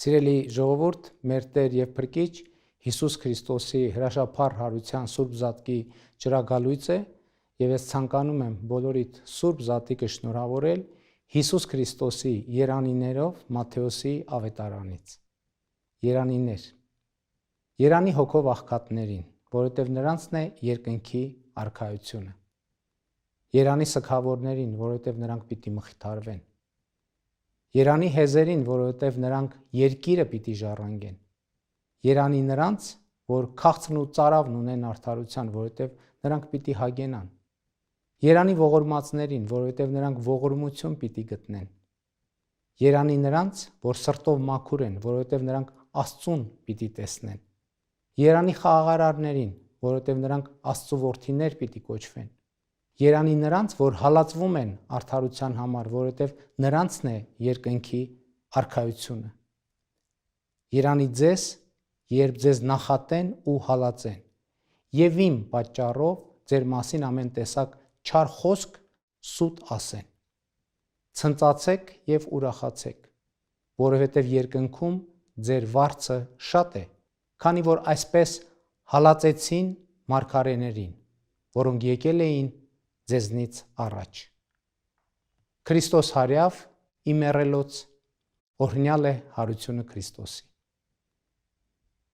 Սիրելի ժողովուրդ, մեր Տեր եւ Փրկիչ Հիսուս Քրիստոսի հրաշափառ հարության Սուրբ Զատկի ճրագալույց է եւ ես ցանկանում եմ բոլորիդ Սուրբ Զատիկը շնորհավորել Հիսուս Քրիստոսի երանիներով Մատթեոսի ավետարանից։ Երանիներ։ Երանի հոգով աղքատներին, որովհետեւ նրանցն է երկնքի արքայությունը։ Երանի սգավորներին, որովհետեւ նրանք պիտի մխիթարվեն։ Երանի հեզերին, որովհետև նրանք երկիրը պիտի ժառանգեն։ Երանի նրանց, որ քաղցրն ու ծարավն ունեն արդարության, որովհետև նրանք պիտի հագենան։ Երանի ողորմածներին, որովհետև նրանք ողորմություն պիտի գտնեն։ Երանի նրանց, որ սրտով մաքուր են, որովհետև նրանք Աստծուն պիտի տեսնեն։ Երանի խաղաղարարներին, որովհետև նրանք Աստծու որդիներ պիտի կոչվեն։ Երանի նրանց, որ հալածվում են արդարության համար, որովհետև նրանցն է երկնքի արքայությունը։ Երանի ձեզ, երբ ձեզ նախատեն ու հալածեն, եւ իմ պատճառով ձեր մասին ամեն տեսակ չար խոսք սուտ ասեն։ Ցնծացեք եւ ուրախացեք, որովհետև երկնքում ձեր վարձը շատ է, քանի որ այսպես հալածեցին մարգարեներին, որոնք եկել էին ձեզնից առաջ։ Քրիստոս հարյավ իմեռելոց օրհնյալ է հարությունը Քրիստոսի։